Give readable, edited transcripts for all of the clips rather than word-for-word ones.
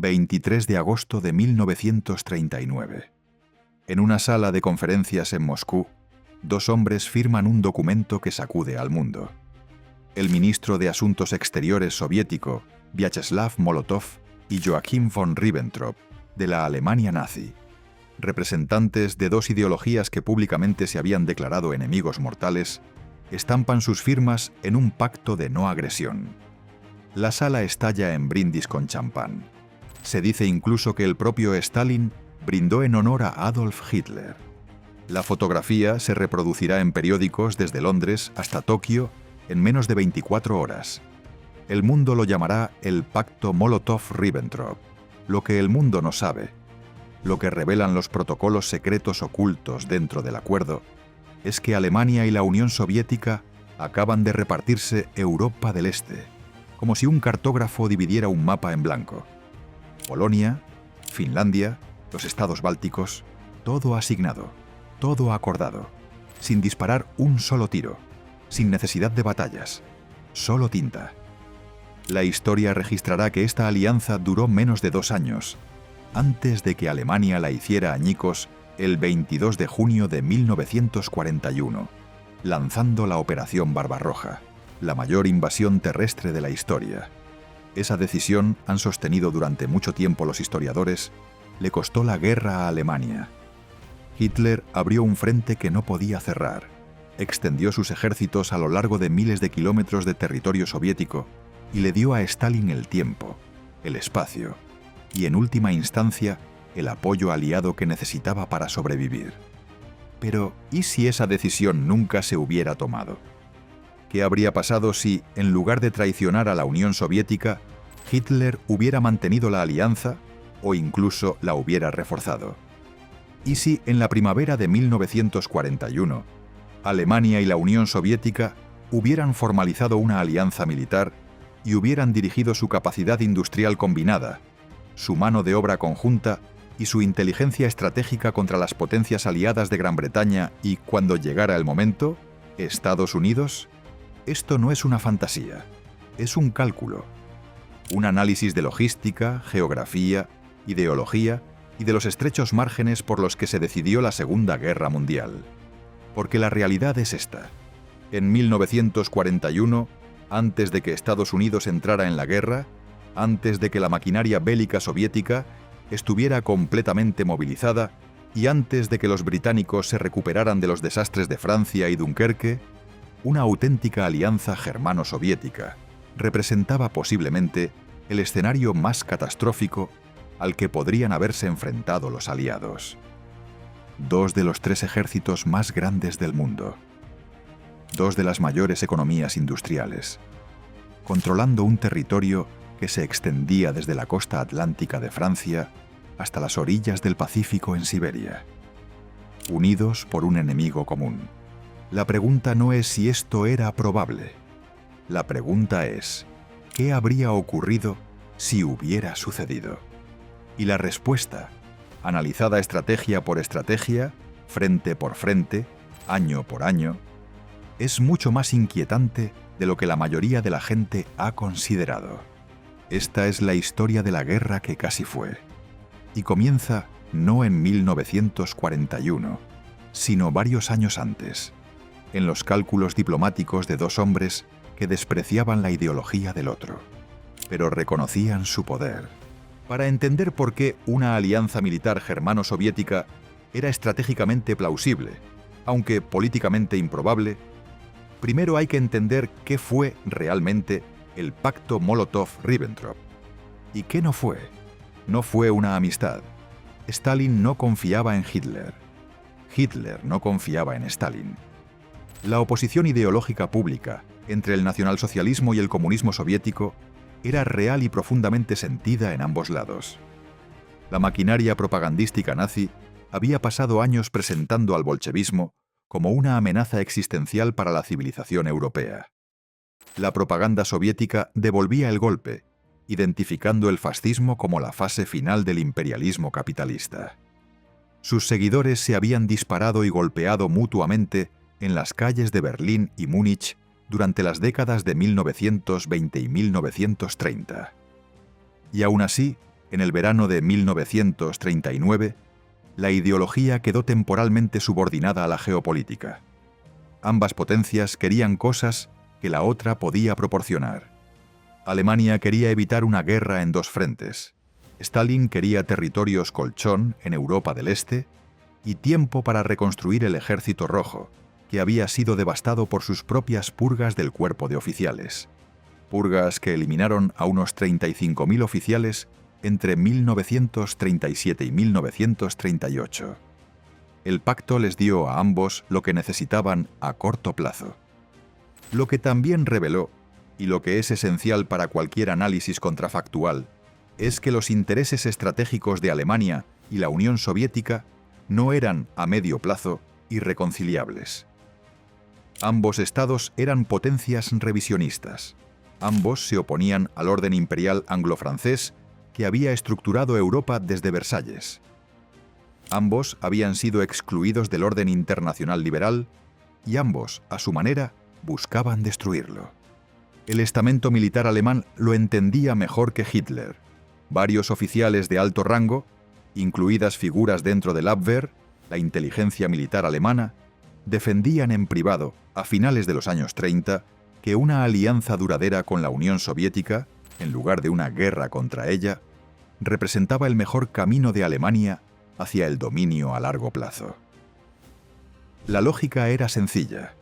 23 de agosto de 1939. En una sala de conferencias en Moscú, dos hombres firman un documento que sacude al mundo. El ministro de Asuntos Exteriores soviético, Vyacheslav Molotov, y Joachim von Ribbentrop, de la Alemania nazi, representantes de dos ideologías que públicamente se habían declarado enemigos mortales, estampan sus firmas en un pacto de no agresión. La sala estalla en brindis con champán. Se dice incluso que el propio Stalin brindó en honor a Adolf Hitler. La fotografía se reproducirá en periódicos desde Londres hasta Tokio en menos de 24 horas. El mundo lo llamará el Pacto Molotov-Ribbentrop. Lo que el mundo no sabe, lo que revelan los protocolos secretos ocultos dentro del acuerdo, es que Alemania y la Unión Soviética acaban de repartirse Europa del Este, como si un cartógrafo dividiera un mapa en blanco. Polonia, Finlandia, los estados bálticos, todo asignado, todo acordado, sin disparar un solo tiro, sin necesidad de batallas, solo tinta. La historia registrará que esta alianza duró menos de 2 años, antes de que Alemania la hiciera añicos el 22 de junio de 1941, lanzando la Operación Barbarroja, la mayor invasión terrestre de la historia. Esa decisión, han sostenido durante mucho tiempo los historiadores, le costó la guerra a Alemania. Hitler abrió un frente que no podía cerrar, extendió sus ejércitos a lo largo de miles de kilómetros de territorio soviético y le dio a Stalin el tiempo, el espacio y, en última instancia, el apoyo aliado que necesitaba para sobrevivir. Pero, ¿y si esa decisión nunca se hubiera tomado? ¿Qué habría pasado si, en lugar de traicionar a la Unión Soviética, Hitler hubiera mantenido la alianza o incluso la hubiera reforzado? ¿Y si, en la primavera de 1941, Alemania y la Unión Soviética hubieran formalizado una alianza militar y hubieran dirigido su capacidad industrial combinada, su mano de obra conjunta y su inteligencia estratégica contra las potencias aliadas de Gran Bretaña y, cuando llegara el momento, Estados Unidos? Esto no es una fantasía, es un cálculo, un análisis de logística, geografía, ideología y de los estrechos márgenes por los que se decidió la Segunda Guerra Mundial. Porque la realidad es esta. En 1941, antes de que Estados Unidos entrara en la guerra, antes de que la maquinaria bélica soviética estuviera completamente movilizada y antes de que los británicos se recuperaran de los desastres de Francia y Dunkerque, una auténtica alianza germano-soviética representaba posiblemente el escenario más catastrófico al que podrían haberse enfrentado los aliados. 2 de los 3 ejércitos más grandes del mundo, 2 de las mayores economías industriales, controlando un territorio que se extendía desde la costa atlántica de Francia hasta las orillas del Pacífico en Siberia, unidos por un enemigo común. La pregunta no es si esto era probable. La pregunta es, ¿qué habría ocurrido si hubiera sucedido? Y la respuesta, analizada estrategia por estrategia, frente por frente, año por año, es mucho más inquietante de lo que la mayoría de la gente ha considerado. Esta es la historia de la guerra que casi fue. Y comienza no en 1941, sino varios años antes, en los cálculos diplomáticos de 2 hombres que despreciaban la ideología del otro, pero reconocían su poder. Para entender por qué una alianza militar germano-soviética era estratégicamente plausible, aunque políticamente improbable, primero hay que entender qué fue realmente el Pacto Molotov-Ribbentrop. ¿Y qué no fue? No fue una amistad. Stalin no confiaba en Hitler. Hitler no confiaba en Stalin. La oposición ideológica pública entre el nacionalsocialismo y el comunismo soviético era real y profundamente sentida en ambos lados. La maquinaria propagandística nazi había pasado años presentando al bolchevismo como una amenaza existencial para la civilización europea. La propaganda soviética devolvía el golpe, identificando el fascismo como la fase final del imperialismo capitalista. Sus seguidores se habían disparado y golpeado mutuamente en las calles de Berlín y Múnich durante las décadas de 1920 y 1930. Y aún así, En el verano de 1939, la ideología quedó temporalmente subordinada a la geopolítica. Ambas potencias querían cosas que la otra podía proporcionar. Alemania quería evitar una guerra en dos frentes. Stalin quería territorios colchón en Europa del Este y tiempo para reconstruir el Ejército Rojo, que había sido devastado por sus propias purgas del cuerpo de oficiales. Purgas que eliminaron a unos 35.000 oficiales entre 1937 y 1938. El pacto les dio a ambos lo que necesitaban a corto plazo. Lo que también reveló, y lo que es esencial para cualquier análisis contrafactual, es que los intereses estratégicos de Alemania y la Unión Soviética no eran, a medio plazo, irreconciliables. Ambos estados eran potencias revisionistas. Ambos se oponían al orden imperial anglo-francés que había estructurado Europa desde Versalles. Ambos habían sido excluidos del orden internacional liberal y ambos, a su manera, buscaban destruirlo. El estamento militar alemán lo entendía mejor que Hitler. Varios oficiales de alto rango, incluidas figuras dentro del Abwehr, la inteligencia militar alemana, defendían en privado, a finales de los años 30, que una alianza duradera con la Unión Soviética, en lugar de una guerra contra ella, representaba el mejor camino de Alemania hacia el dominio a largo plazo. La lógica era sencilla.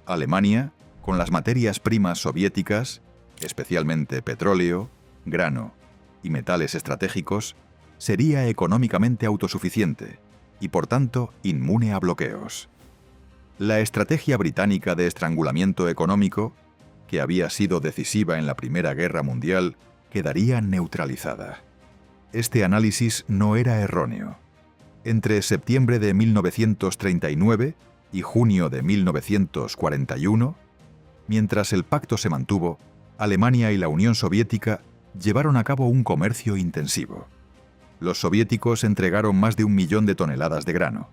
Alemania, con las materias primas soviéticas, especialmente petróleo, grano y metales estratégicos, sería económicamente autosuficiente y, por tanto, inmune a bloqueos. La estrategia británica de estrangulamiento económico, que había sido decisiva en la Primera Guerra Mundial, quedaría neutralizada. Este análisis no era erróneo. Entre septiembre de 1939 y junio de 1941, mientras el pacto se mantuvo, Alemania y la Unión Soviética llevaron a cabo un comercio intensivo. Los soviéticos entregaron más de 1 millón de toneladas de grano,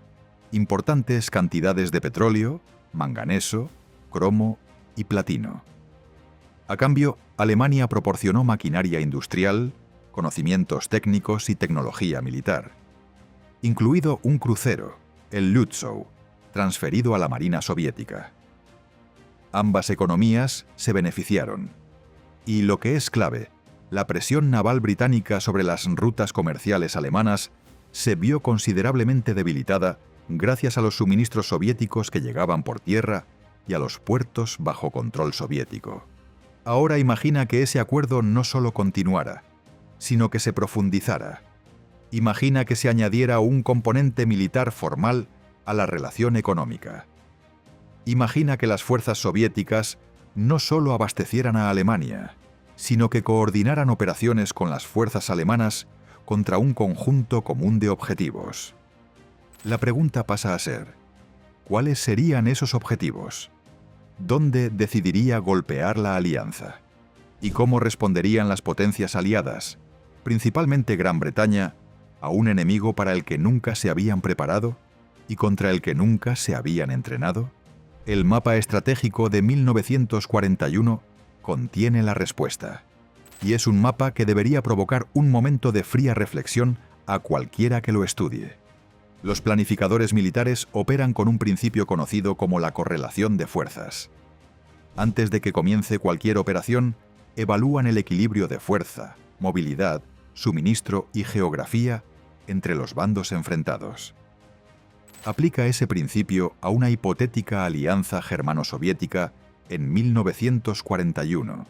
importantes cantidades de petróleo, manganeso, cromo y platino. A cambio, Alemania proporcionó maquinaria industrial, conocimientos técnicos y tecnología militar, incluido un crucero, el Lützow, transferido a la Marina Soviética. Ambas economías se beneficiaron, y lo que es clave, la presión naval británica sobre las rutas comerciales alemanas se vio considerablemente debilitada gracias a los suministros soviéticos que llegaban por tierra y a los puertos bajo control soviético. Ahora imagina que ese acuerdo no solo continuara, sino que se profundizara. Imagina que se añadiera un componente militar formal a la relación económica. Imagina que las fuerzas soviéticas no solo abastecieran a Alemania, sino que coordinaran operaciones con las fuerzas alemanas contra un conjunto común de objetivos. La pregunta pasa a ser, ¿cuáles serían esos objetivos? ¿Dónde decidiría golpear la alianza? ¿Y cómo responderían las potencias aliadas, principalmente Gran Bretaña, a un enemigo para el que nunca se habían preparado y contra el que nunca se habían entrenado? El mapa estratégico de 1941 contiene la respuesta, y es un mapa que debería provocar un momento de fría reflexión a cualquiera que lo estudie. Los planificadores militares operan con un principio conocido como la correlación de fuerzas. Antes de que comience cualquier operación, evalúan el equilibrio de fuerza, movilidad, suministro y geografía entre los bandos enfrentados. Aplica ese principio a una hipotética alianza germano-soviética en 1941,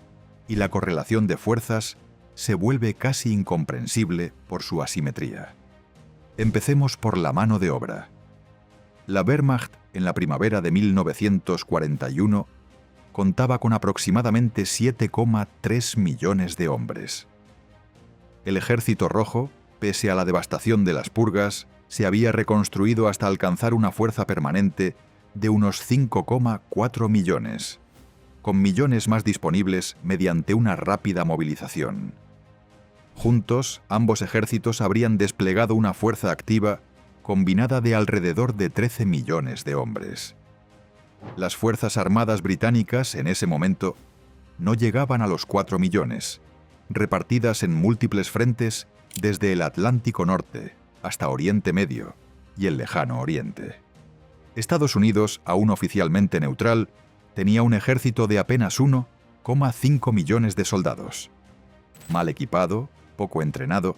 y la correlación de fuerzas se vuelve casi incomprensible por su asimetría. Empecemos por la mano de obra. La Wehrmacht, en la primavera de 1941, contaba con aproximadamente 7,3 millones de hombres. El Ejército Rojo, pese a la devastación de las purgas, se había reconstruido hasta alcanzar una fuerza permanente de unos 5,4 millones, con millones más disponibles mediante una rápida movilización. Juntos, ambos ejércitos habrían desplegado una fuerza activa combinada de alrededor de 13 millones de hombres. Las Fuerzas Armadas británicas, en ese momento, no llegaban a los 4 millones, repartidas en múltiples frentes desde el Atlántico Norte hasta Oriente Medio y el Lejano Oriente. Estados Unidos, aún oficialmente neutral, tenía un ejército de apenas 1,5 millones de soldados. Mal equipado, poco entrenado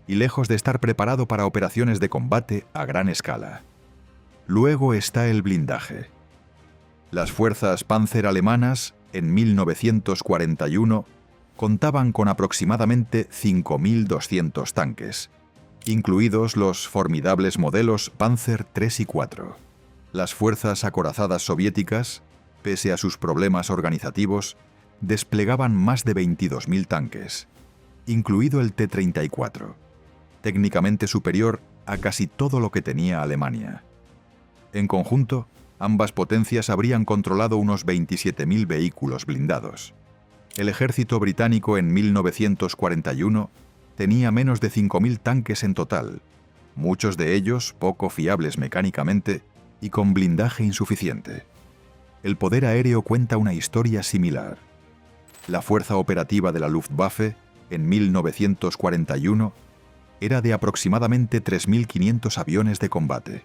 y lejos de estar preparado para operaciones de combate a gran escala. Luego está el blindaje. Las fuerzas Panzer alemanas, en 1941, contaban con aproximadamente 5.200 tanques, incluidos los formidables modelos Panzer III y IV. Las fuerzas acorazadas soviéticas, pese a sus problemas organizativos, desplegaban más de 22.000 tanques, incluido el T-34, técnicamente superior a casi todo lo que tenía Alemania. En conjunto, ambas potencias habrían controlado unos 27.000 vehículos blindados. El ejército británico en 1941 tenía menos de 5.000 tanques en total, muchos de ellos poco fiables mecánicamente y con blindaje insuficiente. El poder aéreo cuenta una historia similar. La fuerza operativa de la Luftwaffe, en 1941, era de aproximadamente 3.500 aviones de combate.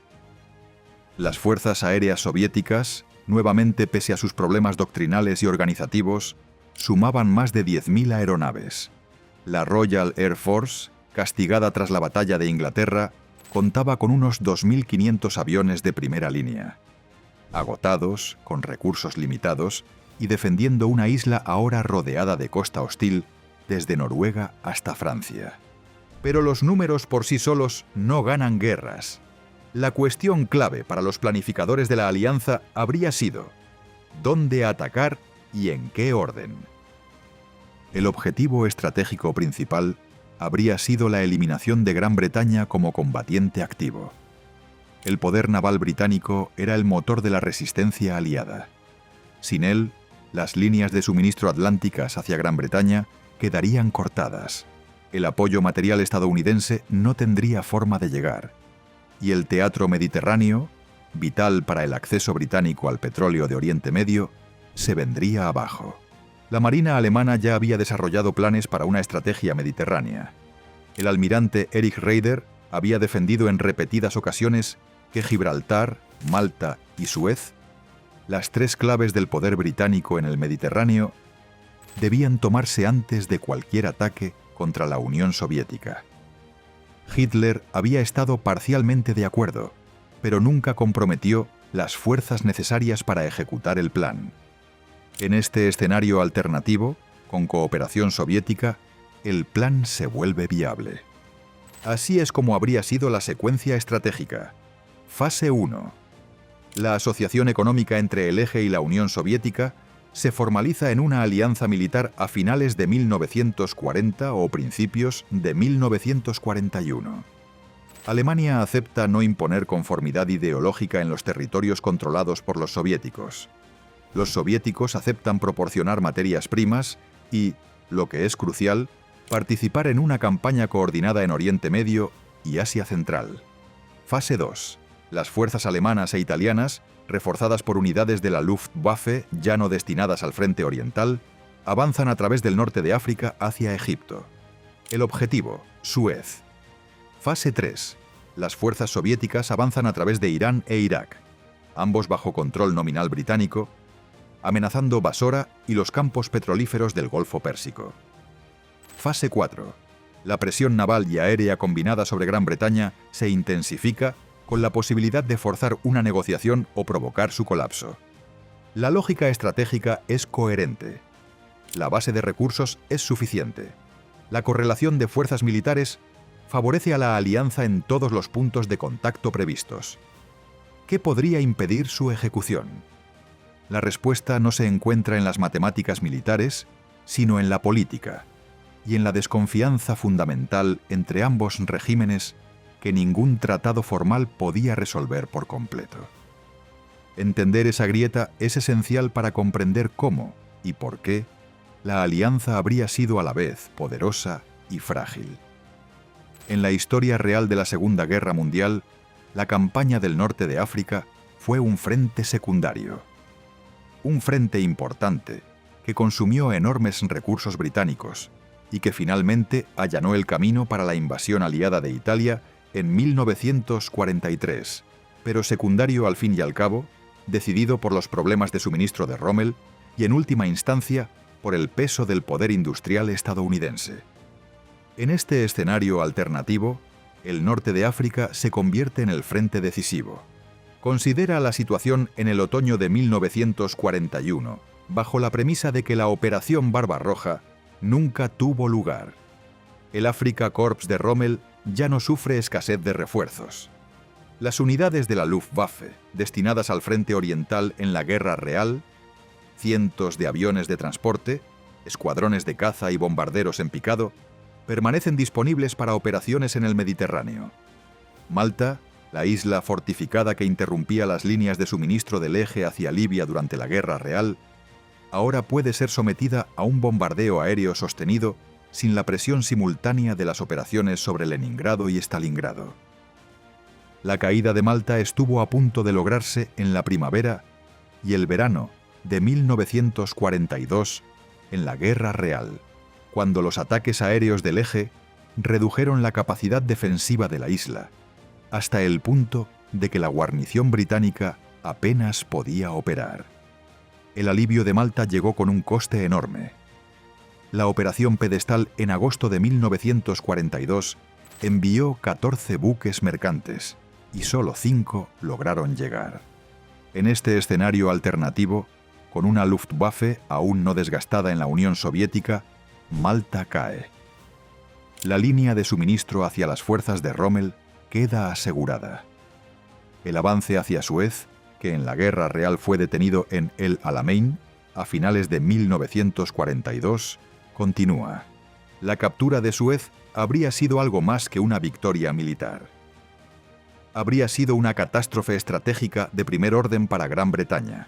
Las fuerzas aéreas soviéticas, nuevamente pese a sus problemas doctrinales y organizativos, sumaban más de 10.000 aeronaves. La Royal Air Force, castigada tras la batalla de Inglaterra, contaba con unos 2.500 aviones de primera línea. Agotados, con recursos limitados y defendiendo una isla ahora rodeada de costa hostil desde Noruega hasta Francia. Pero los números por sí solos no ganan guerras. La cuestión clave para los planificadores de la alianza habría sido ¿dónde atacar y en qué orden? El objetivo estratégico principal habría sido la eliminación de Gran Bretaña como combatiente activo. El poder naval británico era el motor de la resistencia aliada. Sin él, las líneas de suministro atlánticas hacia Gran Bretaña quedarían cortadas. El apoyo material estadounidense no tendría forma de llegar. Y el teatro mediterráneo, vital para el acceso británico al petróleo de Oriente Medio, se vendría abajo. La Marina alemana ya había desarrollado planes para una estrategia mediterránea. El almirante Erich Raeder había defendido en repetidas ocasiones que Gibraltar, Malta y Suez, las tres claves del poder británico en el Mediterráneo, debían tomarse antes de cualquier ataque contra la Unión Soviética. Hitler había estado parcialmente de acuerdo, pero nunca comprometió las fuerzas necesarias para ejecutar el plan. En este escenario alternativo, con cooperación soviética, el plan se vuelve viable. Así es como habría sido la secuencia estratégica. Fase 1. La asociación económica entre el Eje y la Unión Soviética se formaliza en una alianza militar a finales de 1940 o principios de 1941. Alemania acepta no imponer conformidad ideológica en los territorios controlados por los soviéticos. Los soviéticos aceptan proporcionar materias primas y, lo que es crucial, participar en una campaña coordinada en Oriente Medio y Asia Central. Fase 2. Las fuerzas alemanas e italianas, reforzadas por unidades de la Luftwaffe ya no destinadas al frente oriental, avanzan a través del norte de África hacia Egipto. El objetivo, Suez. Fase 3. Las fuerzas soviéticas avanzan a través de Irán e Irak, ambos bajo control nominal británico, amenazando Basora y los campos petrolíferos del Golfo Pérsico. Fase 4. La presión naval y aérea combinada sobre Gran Bretaña se intensifica con la posibilidad de forzar una negociación o provocar su colapso. La lógica estratégica es coherente. La base de recursos es suficiente. La correlación de fuerzas militares favorece a la alianza en todos los puntos de contacto previstos. ¿Qué podría impedir su ejecución? La respuesta no se encuentra en las matemáticas militares, sino en la política y en la desconfianza fundamental entre ambos regímenes que ningún tratado formal podía resolver por completo. Entender esa grieta es esencial para comprender cómo y por qué la alianza habría sido a la vez poderosa y frágil. En la historia real de la Segunda Guerra Mundial, la campaña del norte de África fue un frente secundario. Un frente importante que consumió enormes recursos británicos, y que finalmente allanó el camino para la invasión aliada de Italia en 1943, pero secundario al fin y al cabo, decidido por los problemas de suministro de Rommel y en última instancia por el peso del poder industrial estadounidense. En este escenario alternativo, el norte de África se convierte en el frente decisivo. Considera la situación en el otoño de 1941, bajo la premisa de que la Operación Barbarroja nunca tuvo lugar. El Afrika Korps de Rommel ya no sufre escasez de refuerzos. Las unidades de la Luftwaffe, destinadas al frente oriental en la Guerra Real, cientos de aviones de transporte, escuadrones de caza y bombarderos en picado, permanecen disponibles para operaciones en el Mediterráneo. Malta, la isla fortificada que interrumpía las líneas de suministro del Eje hacia Libia durante la Guerra Real, ahora puede ser sometida a un bombardeo aéreo sostenido sin la presión simultánea de las operaciones sobre Leningrado y Stalingrado. La caída de Malta estuvo a punto de lograrse en la primavera y el verano de 1942 en la Guerra Real, cuando los ataques aéreos del Eje redujeron la capacidad defensiva de la isla, hasta el punto de que la guarnición británica apenas podía operar. El alivio de Malta llegó con un coste enorme. La Operación Pedestal en agosto de 1942 envió 14 buques mercantes y solo 5 lograron llegar. En este escenario alternativo, con una Luftwaffe aún no desgastada en la Unión Soviética, Malta cae. La línea de suministro hacia las fuerzas de Rommel queda asegurada. El avance hacia Suez, que en la Guerra Real fue detenido en El Alamein a finales de 1942, continúa. La captura de Suez habría sido algo más que una victoria militar. Habría sido una catástrofe estratégica de primer orden para Gran Bretaña.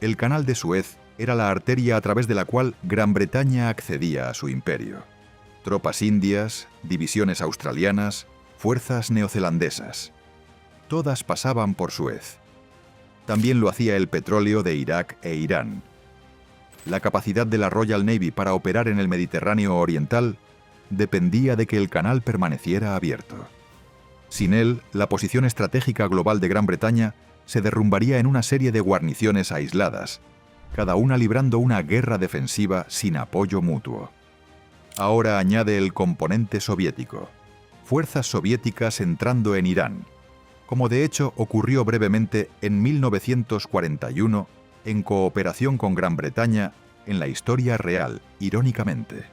El Canal de Suez era la arteria a través de la cual Gran Bretaña accedía a su imperio. Tropas indias, divisiones australianas, fuerzas neozelandesas. Todas pasaban por Suez. También lo hacía el petróleo de Irak e Irán. La capacidad de la Royal Navy para operar en el Mediterráneo oriental dependía de que el canal permaneciera abierto. Sin él, la posición estratégica global de Gran Bretaña se derrumbaría en una serie de guarniciones aisladas, cada una librando una guerra defensiva sin apoyo mutuo. Ahora añade el componente soviético, fuerzas soviéticas entrando en Irán, como de hecho ocurrió brevemente en 1941 en cooperación con Gran Bretaña en la historia real, irónicamente.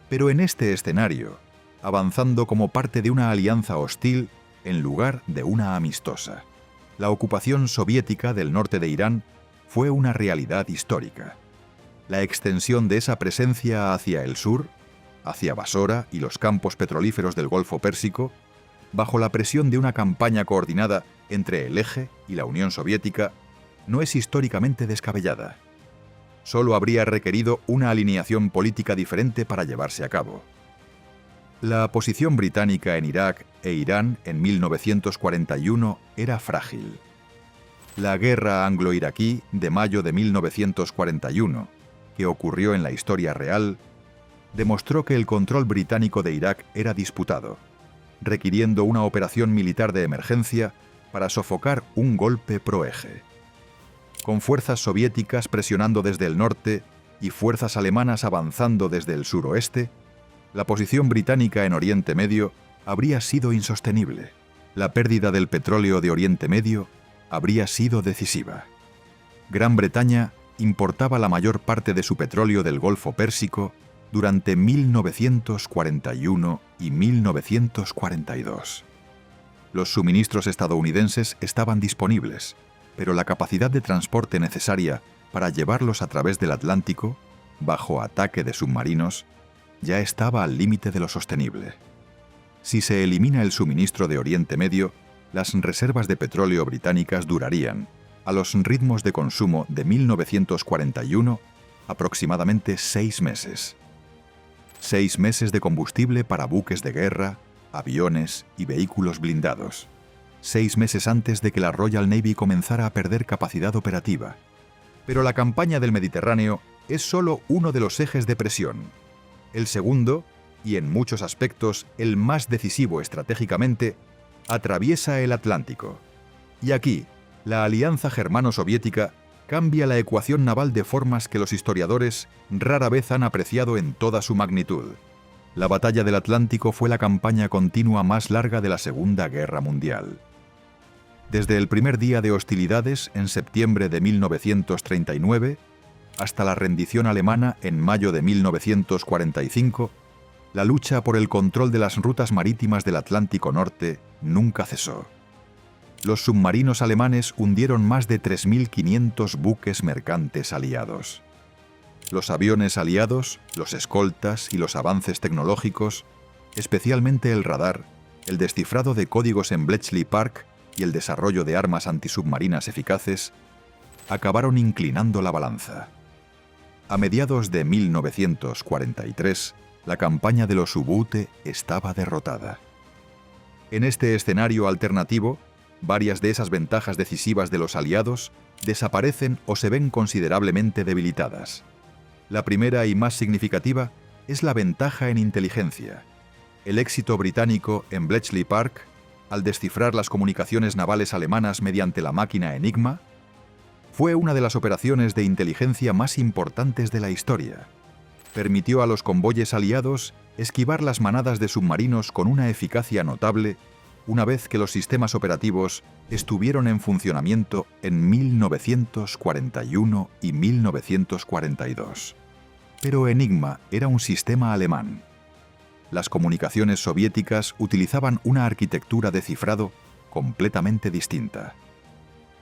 Pero en este escenario, avanzando como parte de una alianza hostil en lugar de una amistosa. La ocupación soviética del norte de Irán fue una realidad histórica. La extensión de esa presencia hacia el sur, hacia Basora y los campos petrolíferos del Golfo Pérsico, bajo la presión de una campaña coordinada entre el Eje y la Unión Soviética, no es históricamente descabellada. Solo habría requerido una alineación política diferente para llevarse a cabo. La posición británica en Irak e Irán en 1941 era frágil. La guerra anglo-iraquí de mayo de 1941, que ocurrió en la historia real, demostró que el control británico de Irak era disputado, requiriendo una operación militar de emergencia para sofocar un golpe pro-eje. Con fuerzas soviéticas presionando desde el norte y fuerzas alemanas avanzando desde el suroeste, la posición británica en Oriente Medio habría sido insostenible. La pérdida del petróleo de Oriente Medio habría sido decisiva. Gran Bretaña importaba la mayor parte de su petróleo del Golfo Pérsico durante 1941 y 1942. Los suministros estadounidenses estaban disponibles, pero la capacidad de transporte necesaria para llevarlos a través del Atlántico, bajo ataque de submarinos, ya estaba al límite de lo sostenible. Si se elimina el suministro de Oriente Medio, las reservas de petróleo británicas durarían, a los ritmos de consumo de 1941, aproximadamente 6 meses. 6 meses de combustible para buques de guerra, aviones y vehículos blindados. 6 meses antes de que la Royal Navy comenzara a perder capacidad operativa. Pero la campaña del Mediterráneo es solo uno de los ejes de presión. El segundo, y en muchos aspectos el más decisivo estratégicamente, atraviesa el Atlántico. Y aquí, la alianza germano-soviética cambia la ecuación naval de formas que los historiadores rara vez han apreciado en toda su magnitud. La batalla del Atlántico fue la campaña continua más larga de la Segunda Guerra Mundial. Desde el primer día de hostilidades en septiembre de 1939 hasta la rendición alemana en mayo de 1945, la lucha por el control de las rutas marítimas del Atlántico Norte nunca cesó. Los submarinos alemanes hundieron más de 3.500 buques mercantes aliados. Los aviones aliados, los escoltas y los avances tecnológicos, especialmente el radar, el descifrado de códigos en Bletchley Park y el desarrollo de armas antisubmarinas eficaces, acabaron inclinando la balanza. A mediados de 1943, la campaña de los U-Boot estaba derrotada. En este escenario alternativo, varias de esas ventajas decisivas de los aliados desaparecen o se ven considerablemente debilitadas. La primera y más significativa es la ventaja en inteligencia. El éxito británico en Bletchley Park, al descifrar las comunicaciones navales alemanas mediante la máquina Enigma, fue una de las operaciones de inteligencia más importantes de la historia. Permitió a los convoyes aliados esquivar las manadas de submarinos con una eficacia notable una vez que los sistemas operativos estuvieron en funcionamiento en 1941 y 1942. Pero Enigma era un sistema alemán. Las comunicaciones soviéticas utilizaban una arquitectura de cifrado completamente distinta.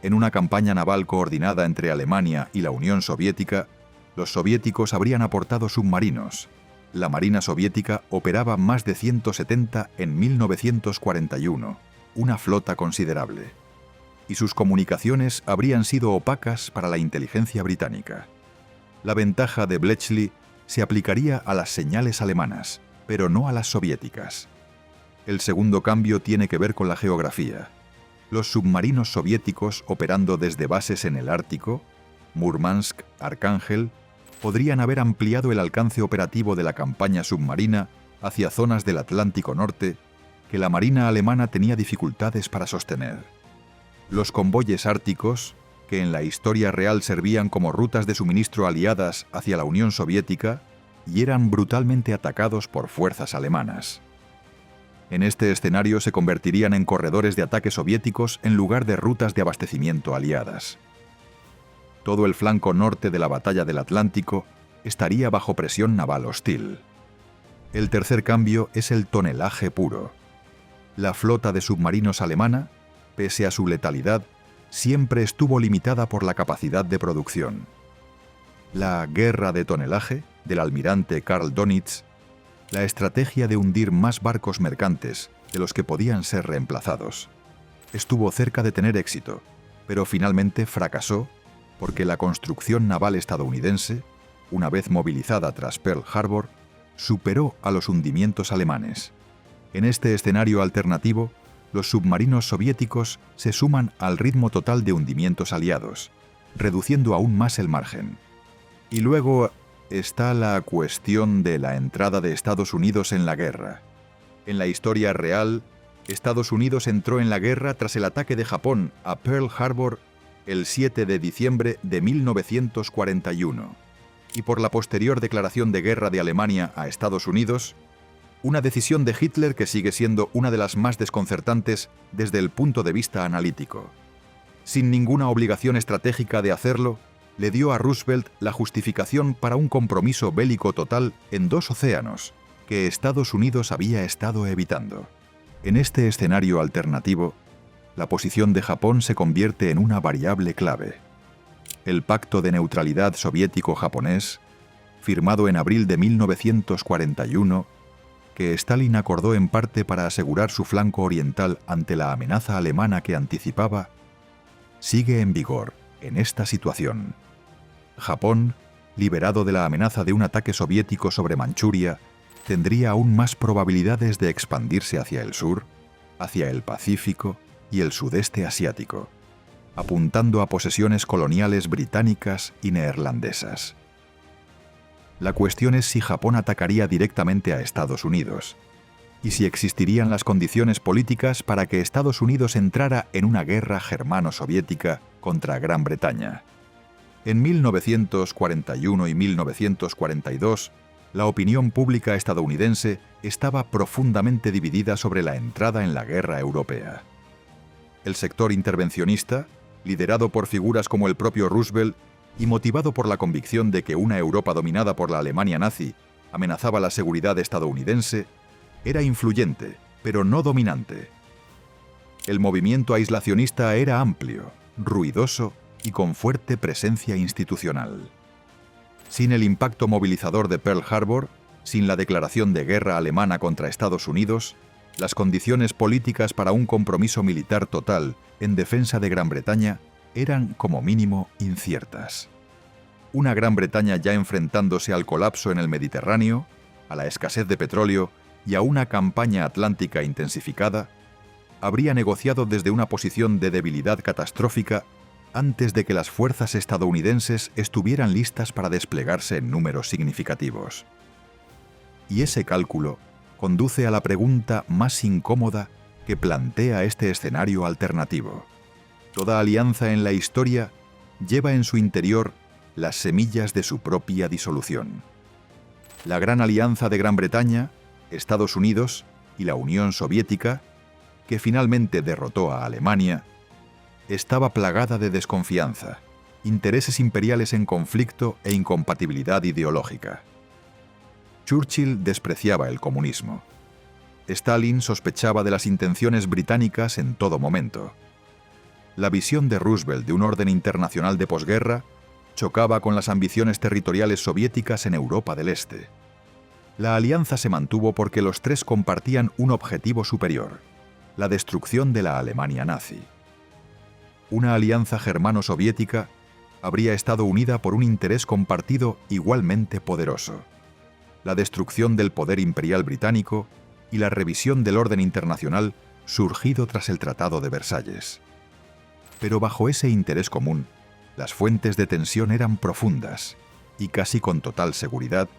En una campaña naval coordinada entre Alemania y la Unión Soviética, los soviéticos habrían aportado submarinos. La Marina soviética operaba más de 170 en 1941, una flota considerable. Y sus comunicaciones habrían sido opacas para la inteligencia británica. La ventaja de Bletchley se aplicaría a las señales alemanas, pero no a las soviéticas. El segundo cambio tiene que ver con la geografía. Los submarinos soviéticos operando desde bases en el Ártico, Murmansk, Arcángel, podrían haber ampliado el alcance operativo de la campaña submarina hacia zonas del Atlántico Norte que la Marina alemana tenía dificultades para sostener. Los convoyes árticos, que en la historia real servían como rutas de suministro aliadas hacia la Unión Soviética, y eran brutalmente atacados por fuerzas alemanas. En este escenario se convertirían en corredores de ataque soviéticos en lugar de rutas de abastecimiento aliadas. Todo el flanco norte de la batalla del Atlántico estaría bajo presión naval hostil. El tercer cambio es el tonelaje puro. La flota de submarinos alemana, pese a su letalidad, siempre estuvo limitada por la capacidad de producción. La guerra de tonelaje, del almirante Karl Donitz, la estrategia de hundir más barcos mercantes de los que podían ser reemplazados, estuvo cerca de tener éxito, pero finalmente fracasó porque la construcción naval estadounidense, una vez movilizada tras Pearl Harbor, superó a los hundimientos alemanes. En este escenario alternativo, los submarinos soviéticos se suman al ritmo total de hundimientos aliados, reduciendo aún más el margen. Y luego está la cuestión de la entrada de Estados Unidos en la guerra. En la historia real, Estados Unidos entró en la guerra tras el ataque de Japón a Pearl Harbor el 7 de diciembre de 1941, y por la posterior declaración de guerra de Alemania a Estados Unidos, una decisión de Hitler que sigue siendo una de las más desconcertantes desde el punto de vista analítico. Sin ninguna obligación estratégica de hacerlo, le dio a Roosevelt la justificación para un compromiso bélico total en dos océanos que Estados Unidos había estado evitando. En este escenario alternativo, la posición de Japón se convierte en una variable clave. El Pacto de Neutralidad Soviético-Japonés, firmado en abril de 1941, que Stalin acordó en parte para asegurar su flanco oriental ante la amenaza alemana que anticipaba, sigue en vigor en esta situación. Japón, liberado de la amenaza de un ataque soviético sobre Manchuria, tendría aún más probabilidades de expandirse hacia el sur, hacia el Pacífico y el sudeste asiático, apuntando a posesiones coloniales británicas y neerlandesas. La cuestión es si Japón atacaría directamente a Estados Unidos y si existirían las condiciones políticas para que Estados Unidos entrara en una guerra germano-soviética contra Gran Bretaña. En 1941 y 1942, la opinión pública estadounidense estaba profundamente dividida sobre la entrada en la guerra europea. El sector intervencionista, liderado por figuras como el propio Roosevelt y motivado por la convicción de que una Europa dominada por la Alemania nazi amenazaba la seguridad estadounidense, era influyente, pero no dominante. El movimiento aislacionista era amplio, ruidoso y con fuerte presencia institucional. Sin el impacto movilizador de Pearl Harbor, sin la declaración de guerra alemana contra Estados Unidos, las condiciones políticas para un compromiso militar total en defensa de Gran Bretaña eran como mínimo inciertas. Una Gran Bretaña ya enfrentándose al colapso en el Mediterráneo, a la escasez de petróleo y a una campaña atlántica intensificada, habría negociado desde una posición de debilidad catastrófica antes de que las fuerzas estadounidenses estuvieran listas para desplegarse en números significativos. Y ese cálculo conduce a la pregunta más incómoda que plantea este escenario alternativo. Toda alianza en la historia lleva en su interior las semillas de su propia disolución. La Gran Alianza de Gran Bretaña, Estados Unidos y la Unión Soviética, que finalmente derrotó a Alemania, estaba plagada de desconfianza, intereses imperiales en conflicto e incompatibilidad ideológica. Churchill despreciaba el comunismo. Stalin sospechaba de las intenciones británicas en todo momento. La visión de Roosevelt de un orden internacional de posguerra chocaba con las ambiciones territoriales soviéticas en Europa del Este. La alianza se mantuvo porque los tres compartían un objetivo superior: la destrucción de la Alemania nazi. Una alianza germano-soviética habría estado unida por un interés compartido igualmente poderoso: la destrucción del poder imperial británico y la revisión del orden internacional surgido tras el Tratado de Versalles. Pero bajo ese interés común, las fuentes de tensión eran profundas y casi con total seguridad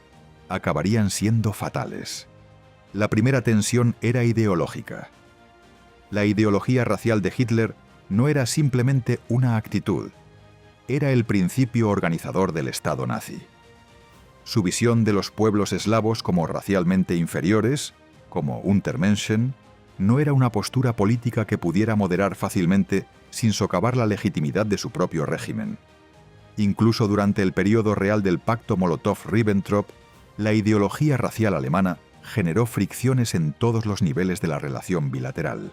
acabarían siendo fatales. La primera tensión era ideológica. La ideología racial de Hitler no era simplemente una actitud, era el principio organizador del Estado nazi. Su visión de los pueblos eslavos como racialmente inferiores, como Untermenschen, no era una postura política que pudiera moderar fácilmente sin socavar la legitimidad de su propio régimen. Incluso durante el periodo real del pacto Molotov-Ribbentrop, la ideología racial alemana generó fricciones en todos los niveles de la relación bilateral.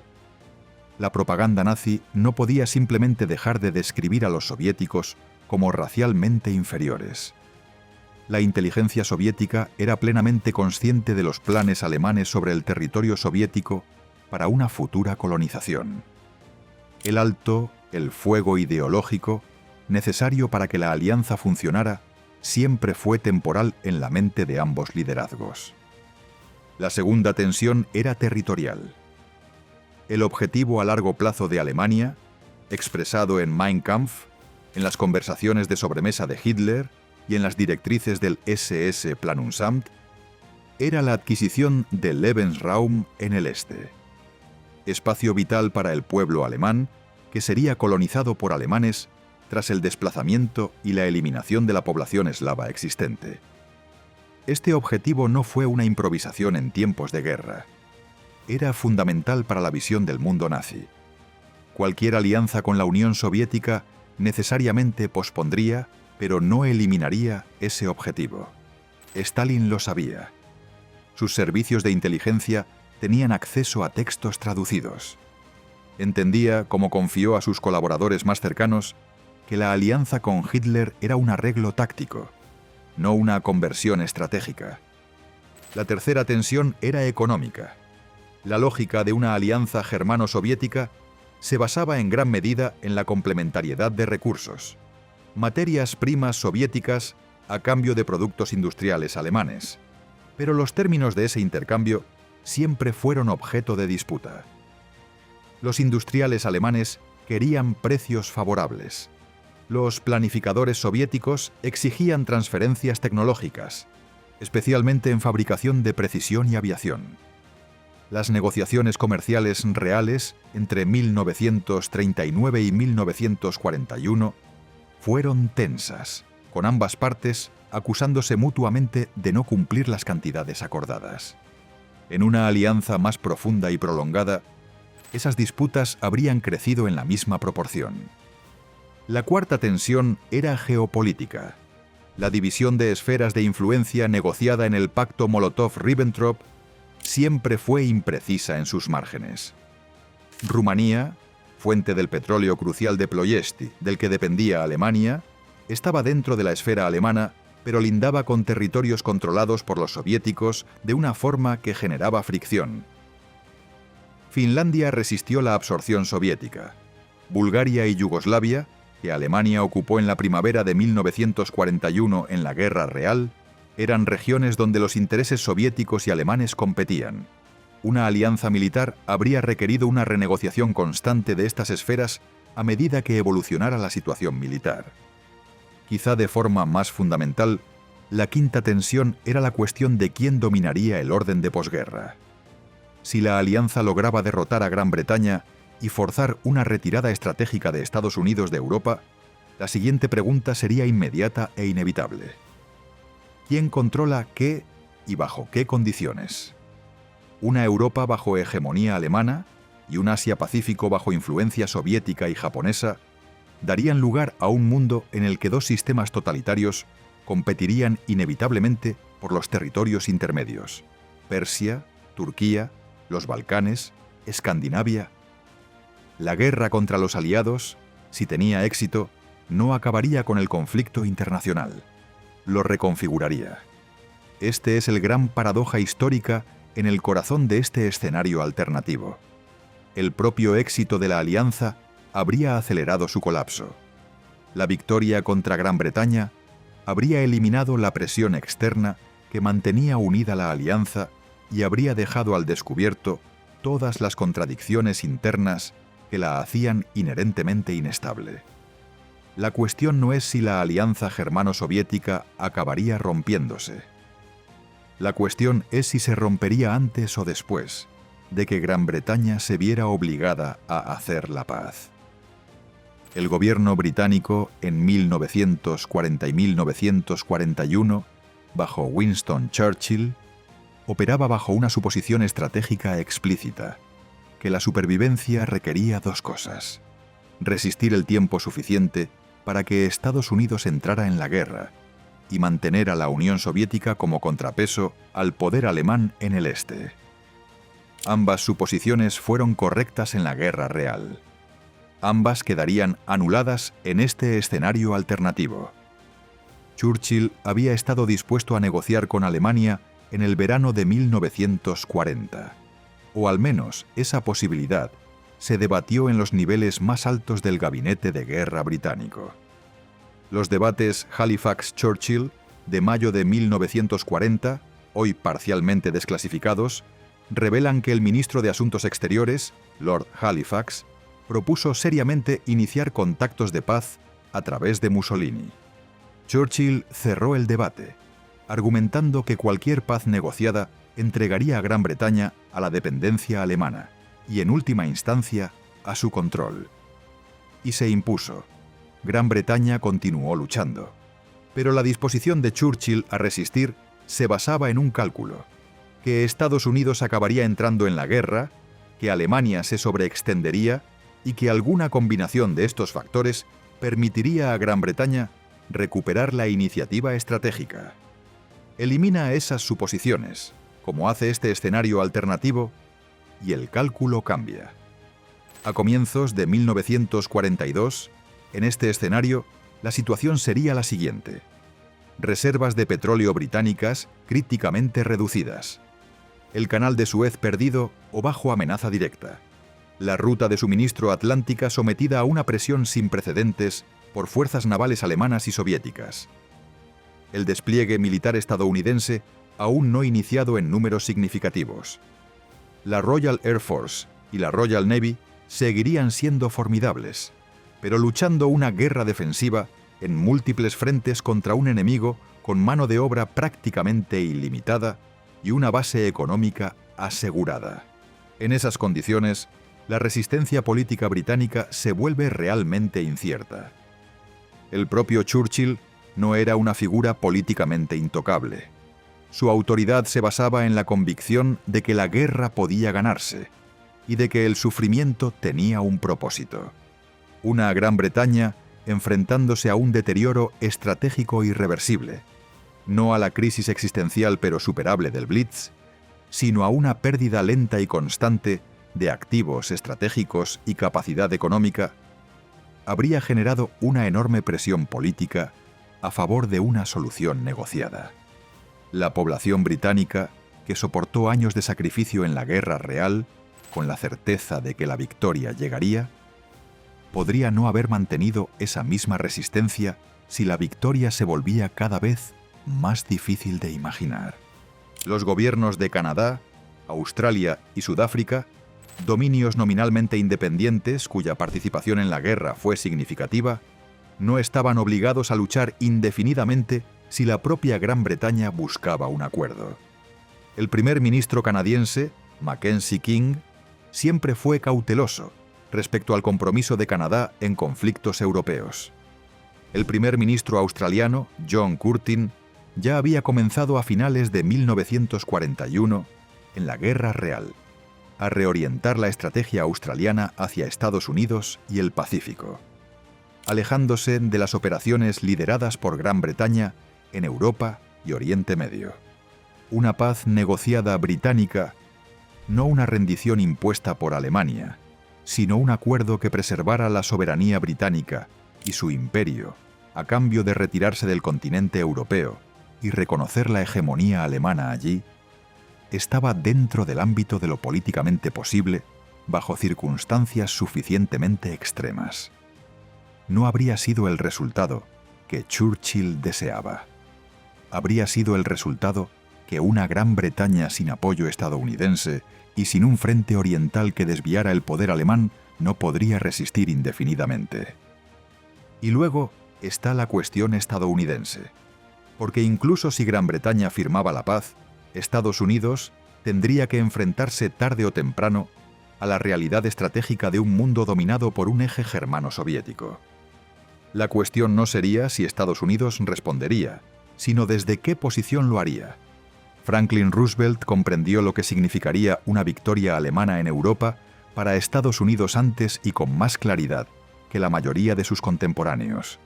La propaganda nazi no podía simplemente dejar de describir a los soviéticos como racialmente inferiores. La inteligencia soviética era plenamente consciente de los planes alemanes sobre el territorio soviético para una futura colonización. El alto, el fuego ideológico, necesario para que la alianza funcionara, siempre fue temporal en la mente de ambos liderazgos. La segunda tensión era territorial. El objetivo a largo plazo de Alemania, expresado en Mein Kampf, en las conversaciones de sobremesa de Hitler y en las directrices del SS Planungsamt, era la adquisición de Lebensraum en el este, espacio vital para el pueblo alemán que sería colonizado por alemanes tras el desplazamiento y la eliminación de la población eslava existente. Este objetivo no fue una improvisación en tiempos de guerra. Era fundamental para la visión del mundo nazi. Cualquier alianza con la Unión Soviética necesariamente pospondría, pero no eliminaría ese objetivo. Stalin lo sabía. Sus servicios de inteligencia tenían acceso a textos traducidos. Entendía, como confió a sus colaboradores más cercanos, que la alianza con Hitler era un arreglo táctico, no una conversión estratégica. La tercera tensión era económica. La lógica de una alianza germano-soviética se basaba en gran medida en la complementariedad de recursos, materias primas soviéticas a cambio de productos industriales alemanes. Pero los términos de ese intercambio siempre fueron objeto de disputa. Los industriales alemanes querían precios favorables. Los planificadores soviéticos exigían transferencias tecnológicas, especialmente en fabricación de precisión y aviación. Las negociaciones comerciales reales entre 1939 y 1941 fueron tensas, con ambas partes acusándose mutuamente de no cumplir las cantidades acordadas. En una alianza más profunda y prolongada, esas disputas habrían crecido en la misma proporción. La cuarta tensión era geopolítica. La división de esferas de influencia negociada en el Pacto Molotov-Ribbentrop siempre fue imprecisa en sus márgenes. Rumanía, fuente del petróleo crucial de Ploiesti, del que dependía Alemania, estaba dentro de la esfera alemana, pero lindaba con territorios controlados por los soviéticos de una forma que generaba fricción. Finlandia resistió la absorción soviética. Bulgaria y Yugoslavia, que Alemania ocupó en la primavera de 1941 en la Guerra Real, eran regiones donde los intereses soviéticos y alemanes competían. Una alianza militar habría requerido una renegociación constante de estas esferas a medida que evolucionara la situación militar. Quizá de forma más fundamental, la quinta tensión era la cuestión de quién dominaría el orden de posguerra. Si la alianza lograba derrotar a Gran Bretaña y forzar una retirada estratégica de Estados Unidos de Europa, la siguiente pregunta sería inmediata e inevitable. ¿Quién controla qué y bajo qué condiciones? ¿Una Europa bajo hegemonía alemana y un Asia-Pacífico bajo influencia soviética y japonesa darían lugar a un mundo en el que dos sistemas totalitarios competirían inevitablemente por los territorios intermedios: Persia, Turquía, los Balcanes, Escandinavia? La guerra contra los aliados, si tenía éxito, no acabaría con el conflicto internacional. Lo reconfiguraría. Este es el gran paradoja histórica en el corazón de este escenario alternativo. El propio éxito de la alianza habría acelerado su colapso. La victoria contra Gran Bretaña habría eliminado la presión externa que mantenía unida la alianza y habría dejado al descubierto todas las contradicciones internas que la hacían inherentemente inestable. La cuestión no es si la alianza germano-soviética acabaría rompiéndose. La cuestión es si se rompería antes o después de que Gran Bretaña se viera obligada a hacer la paz. El gobierno británico en 1940 y 1941, bajo Winston Churchill, operaba bajo una suposición estratégica explícita, que la supervivencia requería dos cosas: resistir el tiempo suficiente para que Estados Unidos entrara en la guerra y mantener a la Unión Soviética como contrapeso al poder alemán en el este. Ambas suposiciones fueron correctas en la Guerra Real. Ambas quedarían anuladas en este escenario alternativo. Churchill había estado dispuesto a negociar con Alemania en el verano de 1940, o al menos esa posibilidad se debatió en los niveles más altos del gabinete de guerra británico. Los debates Halifax-Churchill de mayo de 1940, hoy parcialmente desclasificados, revelan que el ministro de Asuntos Exteriores, Lord Halifax, propuso seriamente iniciar contactos de paz a través de Mussolini. Churchill cerró el debate, argumentando que cualquier paz negociada entregaría a Gran Bretaña a la dependencia alemana y, en última instancia, a su control. Y se impuso. Gran Bretaña continuó luchando. Pero la disposición de Churchill a resistir se basaba en un cálculo: que Estados Unidos acabaría entrando en la guerra, que Alemania se sobreextendería y que alguna combinación de estos factores permitiría a Gran Bretaña recuperar la iniciativa estratégica. Elimina esas suposiciones, como hace este escenario alternativo, y el cálculo cambia. A comienzos de 1942, en este escenario, la situación sería la siguiente: reservas de petróleo británicas críticamente reducidas, el canal de Suez perdido o bajo amenaza directa, la ruta de suministro atlántica sometida a una presión sin precedentes por fuerzas navales alemanas y soviéticas, el despliegue militar estadounidense aún no iniciado en números significativos. La Royal Air Force y la Royal Navy seguirían siendo formidables, pero luchando una guerra defensiva en múltiples frentes contra un enemigo con mano de obra prácticamente ilimitada y una base económica asegurada. En esas condiciones, la resistencia política británica se vuelve realmente incierta. El propio Churchill no era una figura políticamente intocable. Su autoridad se basaba en la convicción de que la guerra podía ganarse y de que el sufrimiento tenía un propósito. Una Gran Bretaña enfrentándose a un deterioro estratégico irreversible, no a la crisis existencial pero superable del Blitz, sino a una pérdida lenta y constante de activos estratégicos y capacidad económica, habría generado una enorme presión política a favor de una solución negociada. La población británica, que soportó años de sacrificio en la guerra real, con la certeza de que la victoria llegaría, podría no haber mantenido esa misma resistencia si la victoria se volvía cada vez más difícil de imaginar. Los gobiernos de Canadá, Australia y Sudáfrica, dominios nominalmente independientes cuya participación en la guerra fue significativa, no estaban obligados a luchar indefinidamente si la propia Gran Bretaña buscaba un acuerdo. El primer ministro canadiense, Mackenzie King, siempre fue cauteloso respecto al compromiso de Canadá en conflictos europeos. El primer ministro australiano, John Curtin, ya había comenzado a finales de 1941, en la Guerra Real, a reorientar la estrategia australiana hacia Estados Unidos y el Pacífico, alejándose de las operaciones lideradas por Gran Bretaña en Europa y Oriente Medio. Una paz negociada británica, no una rendición impuesta por Alemania, sino un acuerdo que preservara la soberanía británica y su imperio, a cambio de retirarse del continente europeo y reconocer la hegemonía alemana allí, estaba dentro del ámbito de lo políticamente posible bajo circunstancias suficientemente extremas. No habría sido el resultado que Churchill deseaba. Habría sido el resultado que una Gran Bretaña sin apoyo estadounidense y sin un frente oriental que desviara el poder alemán no podría resistir indefinidamente. Y luego está la cuestión estadounidense, porque incluso si Gran Bretaña firmaba la paz, Estados Unidos tendría que enfrentarse tarde o temprano a la realidad estratégica de un mundo dominado por un eje germano-soviético. La cuestión no sería si Estados Unidos respondería, sino desde qué posición lo haría. Franklin Roosevelt comprendió lo que significaría una victoria alemana en Europa para Estados Unidos antes y con más claridad que la mayoría de sus contemporáneos.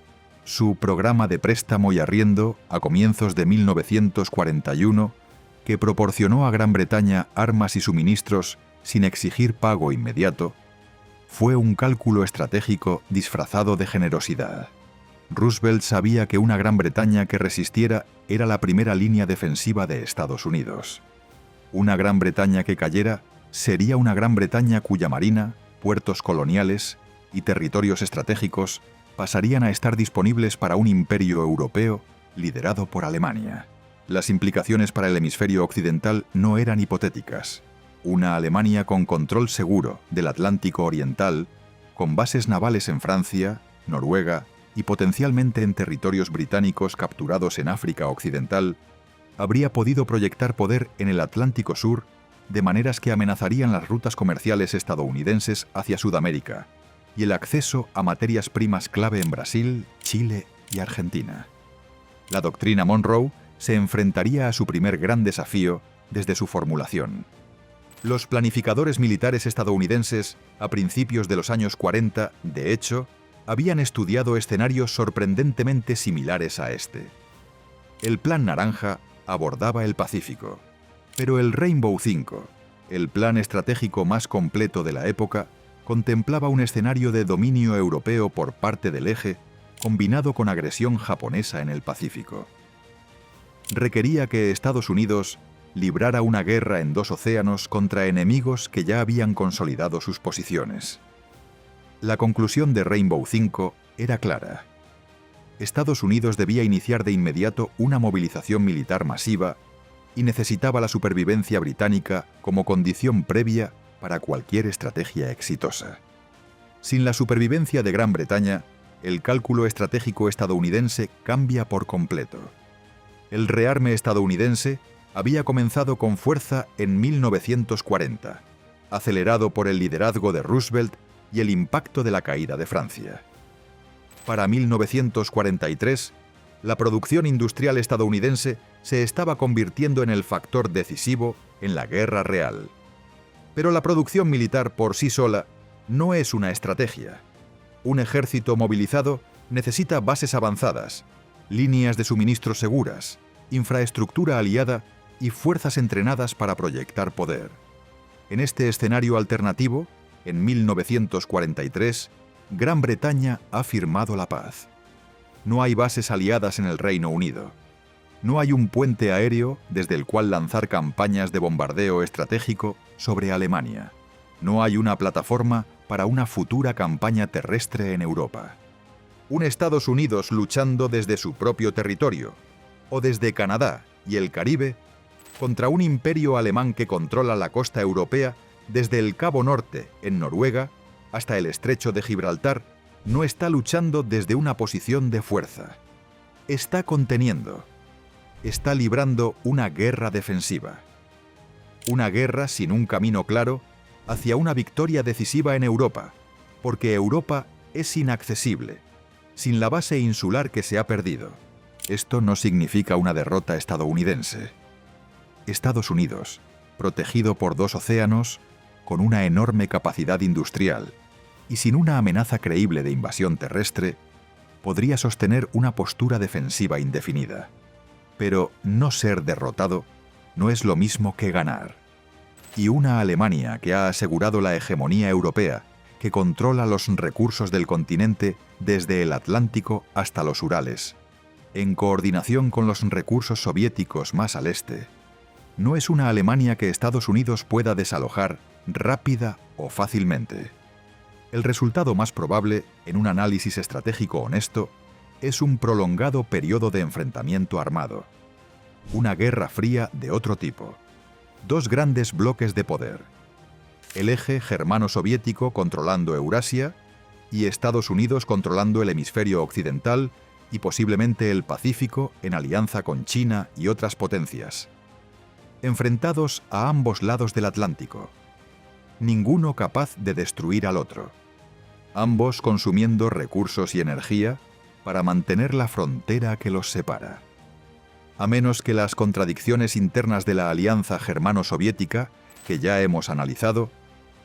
Su programa de préstamo y arriendo a comienzos de 1941, que proporcionó a Gran Bretaña armas y suministros sin exigir pago inmediato, fue un cálculo estratégico disfrazado de generosidad. Roosevelt sabía que una Gran Bretaña que resistiera era la primera línea defensiva de Estados Unidos. Una Gran Bretaña que cayera sería una Gran Bretaña cuya marina, puertos coloniales y territorios estratégicos pasarían a estar disponibles para un imperio europeo liderado por Alemania. Las implicaciones para el hemisferio occidental no eran hipotéticas. Una Alemania con control seguro del Atlántico Oriental, con bases navales en Francia, Noruega y potencialmente en territorios británicos capturados en África Occidental, habría podido proyectar poder en el Atlántico Sur de maneras que amenazarían las rutas comerciales estadounidenses hacia Sudamérica y el acceso a materias primas clave en Brasil, Chile y Argentina. La doctrina Monroe se enfrentaría a su primer gran desafío desde su formulación. Los planificadores militares estadounidenses, a principios de los años 40, de hecho, habían estudiado escenarios sorprendentemente similares a este. El Plan Naranja abordaba el Pacífico, pero el Rainbow 5, el plan estratégico más completo de la época, contemplaba un escenario de dominio europeo por parte del Eje, combinado con agresión japonesa en el Pacífico. Requería que Estados Unidos librara una guerra en dos océanos contra enemigos que ya habían consolidado sus posiciones. La conclusión de Rainbow 5 era clara. Estados Unidos debía iniciar de inmediato una movilización militar masiva y necesitaba la supervivencia británica como condición previa para cualquier estrategia exitosa. Sin la supervivencia de Gran Bretaña, el cálculo estratégico estadounidense cambia por completo. El rearme estadounidense había comenzado con fuerza en 1940, acelerado por el liderazgo de Roosevelt y el impacto de la caída de Francia. Para 1943, la producción industrial estadounidense se estaba convirtiendo en el factor decisivo en la guerra real. Pero la producción militar por sí sola no es una estrategia. Un ejército movilizado necesita bases avanzadas, líneas de suministro seguras, infraestructura aliada y fuerzas entrenadas para proyectar poder. En este escenario alternativo, en 1943, Gran Bretaña ha firmado la paz. No hay bases aliadas en el Reino Unido. No hay un puente aéreo desde el cual lanzar campañas de bombardeo estratégico sobre Alemania. No hay una plataforma para una futura campaña terrestre en Europa. Un Estados Unidos luchando desde su propio territorio, o desde Canadá y el Caribe, contra un imperio alemán que controla la costa europea desde el Cabo Norte, en Noruega, hasta el Estrecho de Gibraltar, no está luchando desde una posición de fuerza. Está conteniendo. Está librando una guerra defensiva. Una guerra sin un camino claro hacia una victoria decisiva en Europa, porque Europa es inaccesible, sin la base insular que se ha perdido. Esto no significa una derrota estadounidense. Estados Unidos, protegido por dos océanos, con una enorme capacidad industrial y sin una amenaza creíble de invasión terrestre, podría sostener una postura defensiva indefinida. Pero no ser derrotado no es lo mismo que ganar. Y una Alemania que ha asegurado la hegemonía europea, que controla los recursos del continente desde el Atlántico hasta los Urales, en coordinación con los recursos soviéticos más al este, no es una Alemania que Estados Unidos pueda desalojar rápida o fácilmente. El resultado más probable, en un análisis estratégico honesto, es un prolongado periodo de enfrentamiento armado. Una guerra fría de otro tipo. Dos grandes bloques de poder. El eje germano-soviético controlando Eurasia y Estados Unidos controlando el hemisferio occidental y posiblemente el Pacífico en alianza con China y otras potencias. Enfrentados a ambos lados del Atlántico. Ninguno capaz de destruir al otro. Ambos consumiendo recursos y energía para mantener la frontera que los separa. A menos que las contradicciones internas de la alianza germano-soviética, que ya hemos analizado,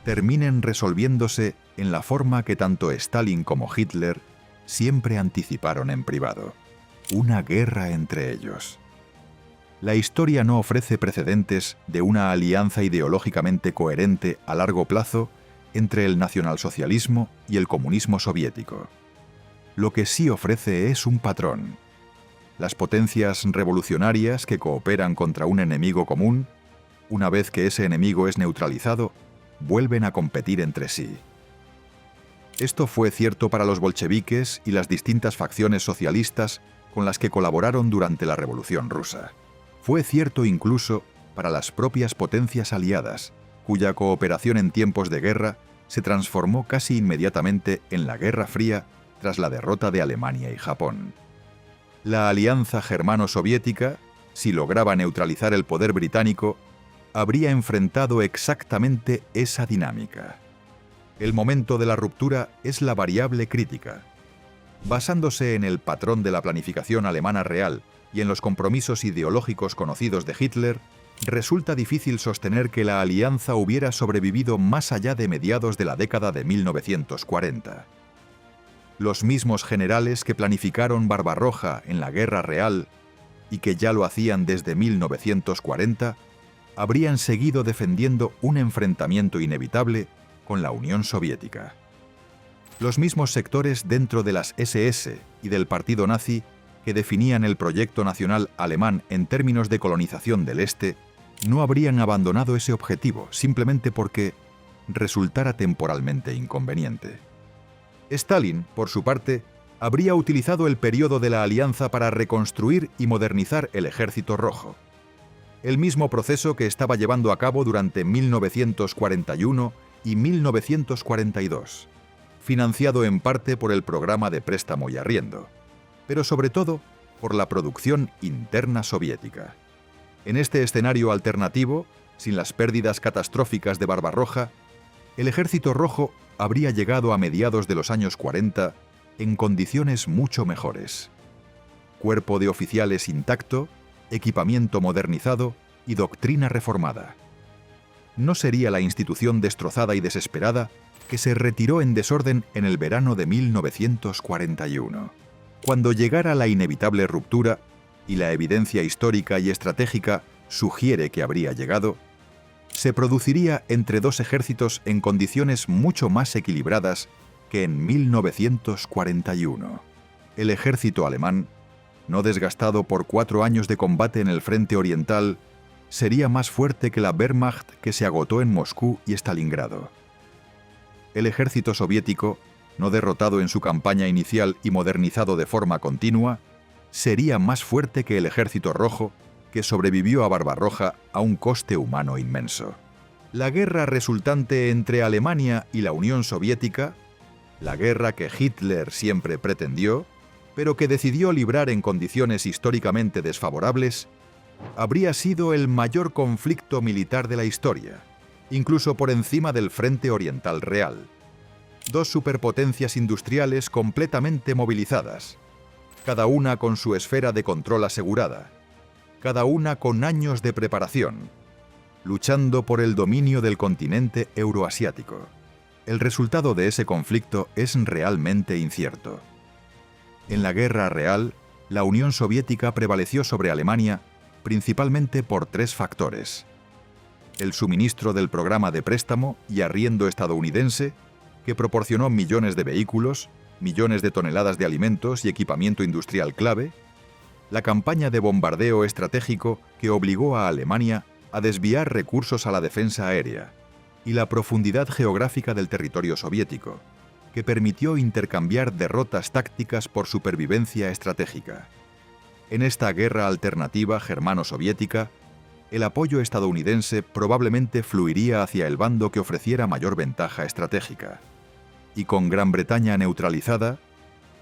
terminen resolviéndose en la forma que tanto Stalin como Hitler siempre anticiparon en privado: una guerra entre ellos. La historia no ofrece precedentes de una alianza ideológicamente coherente a largo plazo entre el nacionalsocialismo y el comunismo soviético. Lo que sí ofrece es un patrón. Las potencias revolucionarias que cooperan contra un enemigo común, una vez que ese enemigo es neutralizado, vuelven a competir entre sí. Esto fue cierto para los bolcheviques y las distintas facciones socialistas con las que colaboraron durante la Revolución Rusa. Fue cierto incluso para las propias potencias aliadas, cuya cooperación en tiempos de guerra se transformó casi inmediatamente en la Guerra Fría tras la derrota de Alemania y Japón. La alianza germano-soviética, si lograba neutralizar el poder británico, habría enfrentado exactamente esa dinámica. El momento de la ruptura es la variable crítica. Basándose en el patrón de la planificación alemana real y en los compromisos ideológicos conocidos de Hitler, resulta difícil sostener que la alianza hubiera sobrevivido más allá de mediados de la década de 1940. Los mismos generales que planificaron Barbarroja en la Guerra Real y que ya lo hacían desde 1940, habrían seguido defendiendo un enfrentamiento inevitable con la Unión Soviética. Los mismos sectores dentro de las SS y del partido nazi que definían el proyecto nacional alemán en términos de colonización del Este, no habrían abandonado ese objetivo simplemente porque resultara temporalmente inconveniente. Stalin, por su parte, habría utilizado el periodo de la alianza para reconstruir y modernizar el Ejército Rojo. El mismo proceso que estaba llevando a cabo durante 1941 y 1942, financiado en parte por el programa de préstamo y arriendo, pero sobre todo por la producción interna soviética. En este escenario alternativo, sin las pérdidas catastróficas de Barbarroja, el Ejército Rojo habría llegado a mediados de los años 40 en condiciones mucho mejores. Cuerpo de oficiales intacto, equipamiento modernizado y doctrina reformada. No sería la institución destrozada y desesperada que se retiró en desorden en el verano de 1941. Cuando llegara la inevitable ruptura, y la evidencia histórica y estratégica sugiere que habría llegado, se produciría entre dos ejércitos en condiciones mucho más equilibradas que en 1941. El ejército alemán, no desgastado por 4 años de combate en el frente oriental, sería más fuerte que la Wehrmacht que se agotó en Moscú y Stalingrado. El ejército soviético, no derrotado en su campaña inicial y modernizado de forma continua, sería más fuerte que el ejército rojo, que sobrevivió a Barbarroja a un coste humano inmenso. La guerra resultante entre Alemania y la Unión Soviética, la guerra que Hitler siempre pretendió, pero que decidió librar en condiciones históricamente desfavorables, habría sido el mayor conflicto militar de la historia, incluso por encima del Frente Oriental Real. Dos superpotencias industriales completamente movilizadas, cada una con su esfera de control asegurada, cada una con años de preparación, luchando por el dominio del continente euroasiático. El resultado de ese conflicto es realmente incierto. En la guerra real, la Unión Soviética prevaleció sobre Alemania principalmente por 3 factores: el suministro del programa de préstamo y arriendo estadounidense, que proporcionó millones de vehículos, millones de toneladas de alimentos y equipamiento industrial clave; la campaña de bombardeo estratégico que obligó a Alemania a desviar recursos a la defensa aérea; y la profundidad geográfica del territorio soviético, que permitió intercambiar derrotas tácticas por supervivencia estratégica. En esta guerra alternativa germano-soviética, el apoyo estadounidense probablemente fluiría hacia el bando que ofreciera mayor ventaja estratégica. Y con Gran Bretaña neutralizada,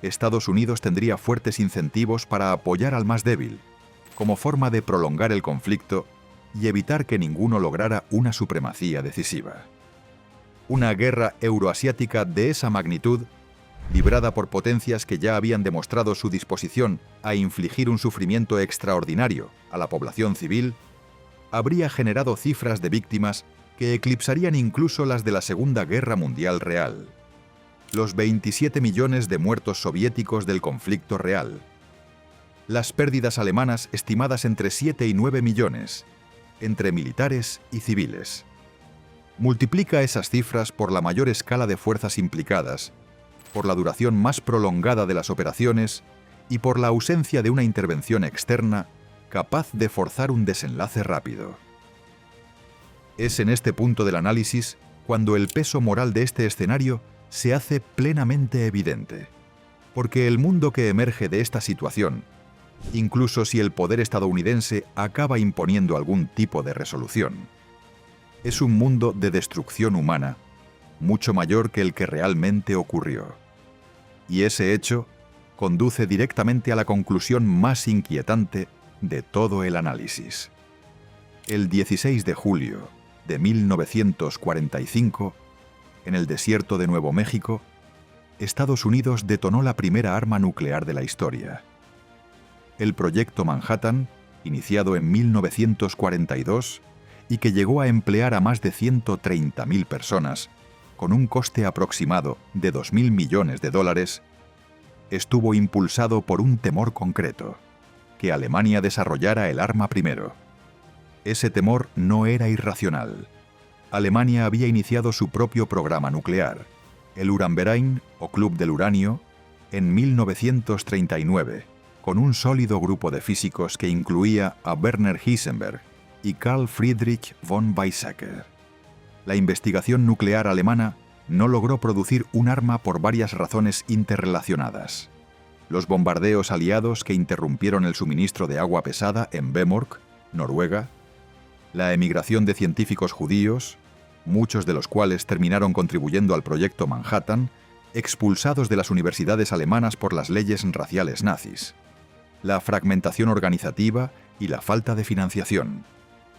Estados Unidos tendría fuertes incentivos para apoyar al más débil, como forma de prolongar el conflicto y evitar que ninguno lograra una supremacía decisiva. Una guerra euroasiática de esa magnitud, librada por potencias que ya habían demostrado su disposición a infligir un sufrimiento extraordinario a la población civil, habría generado cifras de víctimas que eclipsarían incluso las de la Segunda Guerra Mundial real. Los 27 millones de muertos soviéticos del conflicto real. Las pérdidas alemanas estimadas entre 7 y 9 millones, entre militares y civiles. Multiplica esas cifras por la mayor escala de fuerzas implicadas, por la duración más prolongada de las operaciones y por la ausencia de una intervención externa capaz de forzar un desenlace rápido. Es en este punto del análisis cuando el peso moral de este escenario se hace plenamente evidente, porque el mundo que emerge de esta situación, incluso si el poder estadounidense acaba imponiendo algún tipo de resolución, es un mundo de destrucción humana, mucho mayor que el que realmente ocurrió. Y ese hecho conduce directamente a la conclusión más inquietante de todo el análisis. El 16 de julio de 1945, en el desierto de Nuevo México, Estados Unidos detonó la primera arma nuclear de la historia. El Proyecto Manhattan, iniciado en 1942 y que llegó a emplear a más de 130.000 personas, con un coste aproximado de $2.000 millones, estuvo impulsado por un temor concreto: que Alemania desarrollara el arma primero. Ese temor no era irracional. Alemania había iniciado su propio programa nuclear, el Uranverein o Club del Uranio, en 1939, con un sólido grupo de físicos que incluía a Werner Heisenberg y Carl Friedrich von Weizsäcker. La investigación nuclear alemana no logró producir un arma por varias razones interrelacionadas: los bombardeos aliados que interrumpieron el suministro de agua pesada en Vemork, Noruega; la emigración de científicos judíos, muchos de los cuales terminaron contribuyendo al Proyecto Manhattan, expulsados de las universidades alemanas por las leyes raciales nazis; la fragmentación organizativa y la falta de financiación,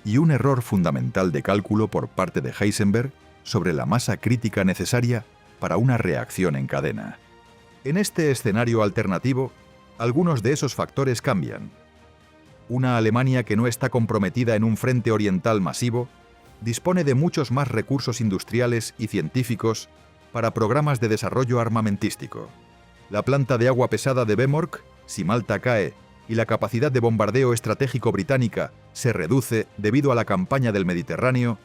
y un error fundamental de cálculo por parte de Heisenberg sobre la masa crítica necesaria para una reacción en cadena. En este escenario alternativo, algunos de esos factores cambian. Una Alemania que no está comprometida en un frente oriental masivo dispone de muchos más recursos industriales y científicos para programas de desarrollo armamentístico. La planta de agua pesada de Vemork, si Malta cae y la capacidad de bombardeo estratégico británica se reduce debido a la campaña del Mediterráneo,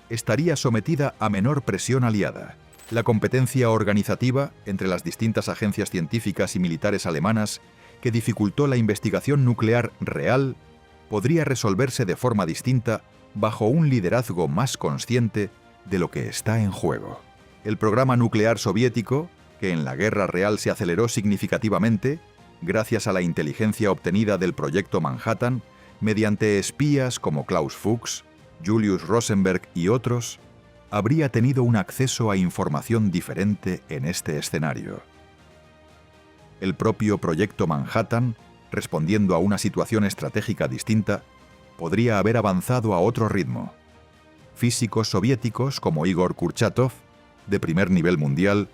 estaría sometida a menor presión aliada. La competencia organizativa entre las distintas agencias científicas y militares alemanas, que dificultó la investigación nuclear real, podría resolverse de forma distinta bajo un liderazgo más consciente de lo que está en juego. El programa nuclear soviético, que en la guerra real se aceleró significativamente, gracias a la inteligencia obtenida del proyecto Manhattan, mediante espías como Klaus Fuchs, Julius Rosenberg y otros, habría tenido un acceso a información diferente en este escenario. El propio proyecto Manhattan, respondiendo a una situación estratégica distinta, podría haber avanzado a otro ritmo. Físicos soviéticos como Igor Kurchatov, de primer nivel mundial,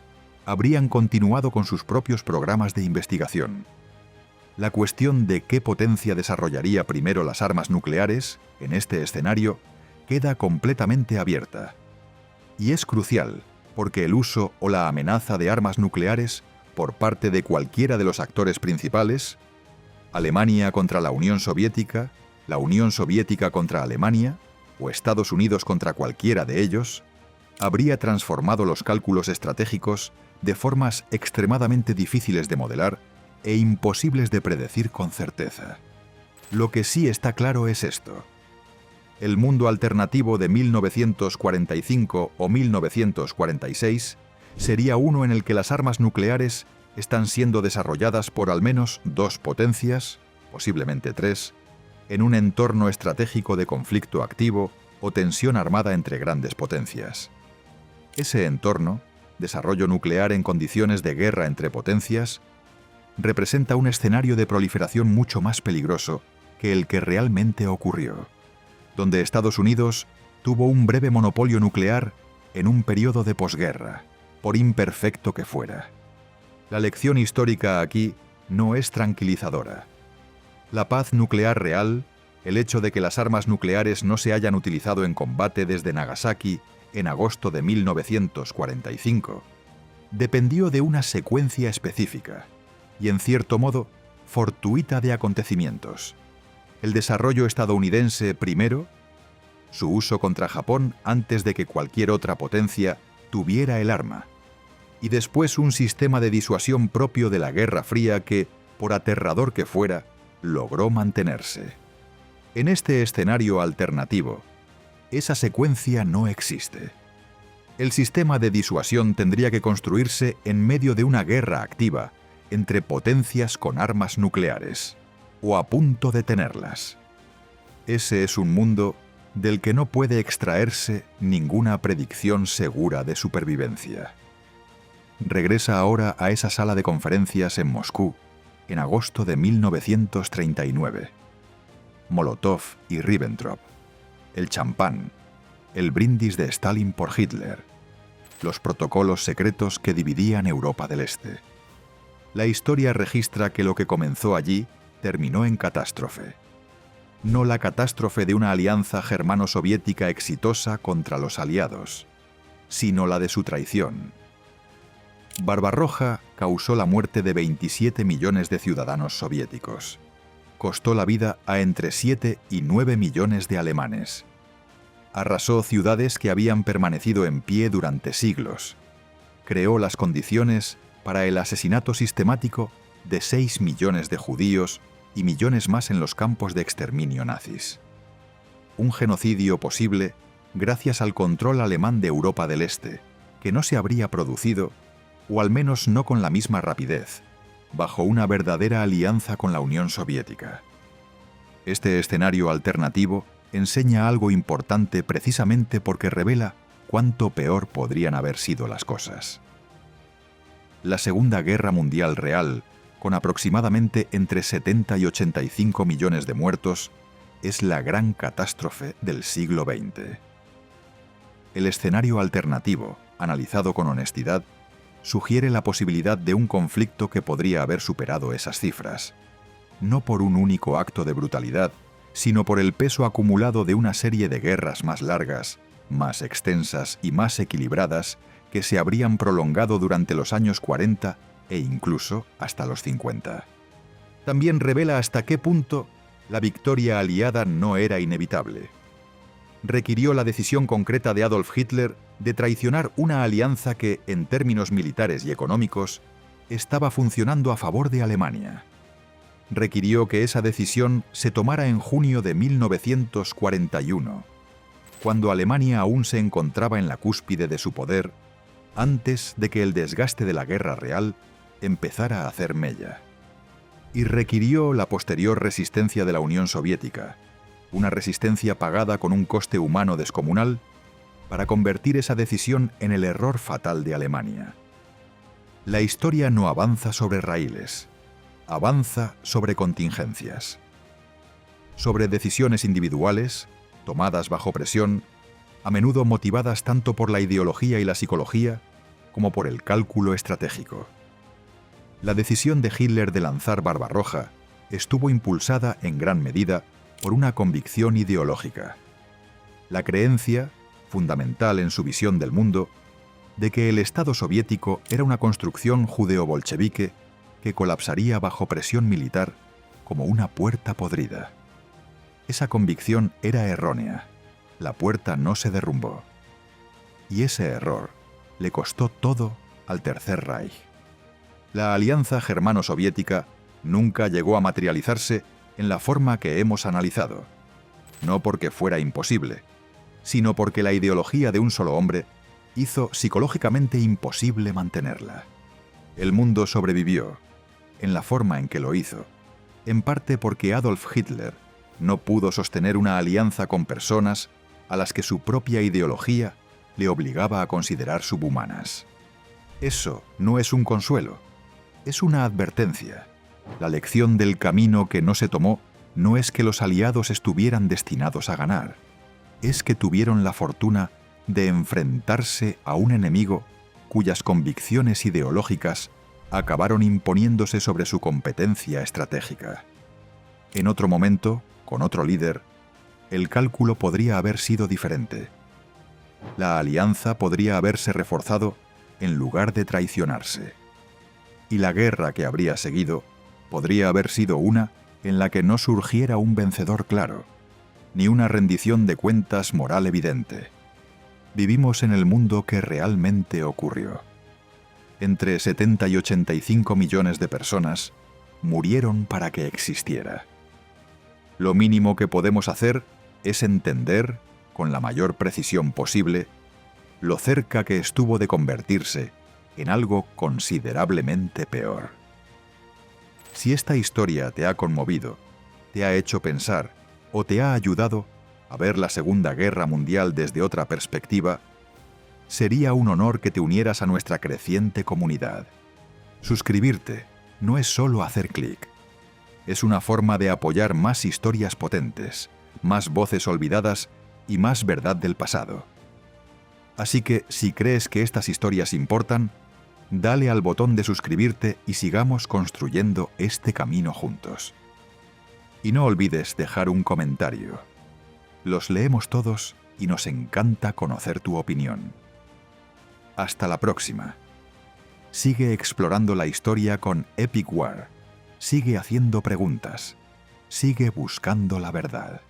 habrían continuado con sus propios programas de investigación. La cuestión de qué potencia desarrollaría primero las armas nucleares, en este escenario, queda completamente abierta. Y es crucial, porque el uso o la amenaza de armas nucleares por parte de cualquiera de los actores principales, Alemania contra la Unión Soviética contra Alemania, o Estados Unidos contra cualquiera de ellos, habría transformado los cálculos estratégicos de formas extremadamente difíciles de modelar e imposibles de predecir con certeza. Lo que sí está claro es esto. El mundo alternativo de 1945 o 1946 sería uno en el que las armas nucleares están siendo desarrolladas por al menos dos potencias, posiblemente tres, en un entorno estratégico de conflicto activo o tensión armada entre grandes potencias. Ese entorno, desarrollo nuclear en condiciones de guerra entre potencias, representa un escenario de proliferación mucho más peligroso que el que realmente ocurrió, donde Estados Unidos tuvo un breve monopolio nuclear en un periodo de posguerra, por imperfecto que fuera. La lección histórica aquí no es tranquilizadora. La paz nuclear real, el hecho de que las armas nucleares no se hayan utilizado en combate desde Nagasaki en agosto de 1945, dependió de una secuencia específica y, en cierto modo, fortuita de acontecimientos. El desarrollo estadounidense primero, su uso contra Japón antes de que cualquier otra potencia tuviera el arma, y después un sistema de disuasión propio de la Guerra Fría que, por aterrador que fuera, logró mantenerse. En este escenario alternativo, esa secuencia no existe. El sistema de disuasión tendría que construirse en medio de una guerra activa entre potencias con armas nucleares, o a punto de tenerlas. Ese es un mundo del que no puede extraerse ninguna predicción segura de supervivencia. Regresa ahora a esa sala de conferencias en Moscú, en agosto de 1939. Molotov y Ribbentrop, el champán, el brindis de Stalin por Hitler, los protocolos secretos que dividían Europa del Este. La historia registra que lo que comenzó allí terminó en catástrofe. No la catástrofe de una alianza germano-soviética exitosa contra los aliados, sino la de su traición. Barbarroja causó la muerte de 27 millones de ciudadanos soviéticos. Costó la vida a entre 7 y 9 millones de alemanes. Arrasó ciudades que habían permanecido en pie durante siglos. Creó las condiciones para el asesinato sistemático de 6 millones de judíos y millones más en los campos de exterminio nazis. Un genocidio posible gracias al control alemán de Europa del Este, que no se habría producido, o al menos no con la misma rapidez, bajo una verdadera alianza con la Unión Soviética. Este escenario alternativo enseña algo importante precisamente porque revela cuánto peor podrían haber sido las cosas. La Segunda Guerra Mundial real, con aproximadamente entre 70 y 85 millones de muertos, es la gran catástrofe del siglo XX. El escenario alternativo, analizado con honestidad, sugiere la posibilidad de un conflicto que podría haber superado esas cifras, no por un único acto de brutalidad, sino por el peso acumulado de una serie de guerras más largas, más extensas y más equilibradas que se habrían prolongado durante los años 40 e incluso hasta los 50. También revela hasta qué punto la victoria aliada no era inevitable. Requirió la decisión concreta de Adolf Hitler de traicionar una alianza que, en términos militares y económicos, estaba funcionando a favor de Alemania. Requirió que esa decisión se tomara en junio de 1941, cuando Alemania aún se encontraba en la cúspide de su poder, antes de que el desgaste de la guerra real empezara a hacer mella. Y requirió la posterior resistencia de la Unión Soviética, una resistencia pagada con un coste humano descomunal, para convertir esa decisión en el error fatal de Alemania. La historia no avanza sobre raíles, avanza sobre contingencias. Sobre decisiones individuales, tomadas bajo presión, a menudo motivadas tanto por la ideología y la psicología, como por el cálculo estratégico. La decisión de Hitler de lanzar Barbarroja estuvo impulsada en gran medida por una convicción ideológica. La creencia, fundamental en su visión del mundo, de que el Estado soviético era una construcción judeo-bolchevique que colapsaría bajo presión militar como una puerta podrida. Esa convicción era errónea. La puerta no se derrumbó. Y ese error le costó todo al Tercer Reich. La alianza germano-soviética nunca llegó a materializarse en la forma que hemos analizado, no porque fuera imposible, sino porque la ideología de un solo hombre hizo psicológicamente imposible mantenerla. El mundo sobrevivió, en la forma en que lo hizo, en parte porque Adolf Hitler no pudo sostener una alianza con personas a las que su propia ideología le obligaba a considerar subhumanas. Eso no es un consuelo, es una advertencia. La lección del camino que no se tomó no es que los aliados estuvieran destinados a ganar, es que tuvieron la fortuna de enfrentarse a un enemigo cuyas convicciones ideológicas acabaron imponiéndose sobre su competencia estratégica. En otro momento, con otro líder, el cálculo podría haber sido diferente. La alianza podría haberse reforzado en lugar de traicionarse. Y la guerra que habría seguido podría haber sido una en la que no surgiera un vencedor claro, ni una rendición de cuentas moral evidente. Vivimos en el mundo que realmente ocurrió. Entre 70 y 85 millones de personas murieron para que existiera. Lo mínimo que podemos hacer es entender, con la mayor precisión posible, lo cerca que estuvo de convertirse en algo considerablemente peor. Si esta historia te ha conmovido, te ha hecho pensar o te ha ayudado a ver la Segunda Guerra Mundial desde otra perspectiva, sería un honor que te unieras a nuestra creciente comunidad. Suscribirte no es solo hacer clic. Es una forma de apoyar más historias potentes, más voces olvidadas y más verdad del pasado. Así que, si crees que estas historias importan, dale al botón de suscribirte y sigamos construyendo este camino juntos. Y no olvides dejar un comentario. Los leemos todos y nos encanta conocer tu opinión. Hasta la próxima. Sigue explorando la historia con Epic War. Sigue haciendo preguntas. Sigue buscando la verdad.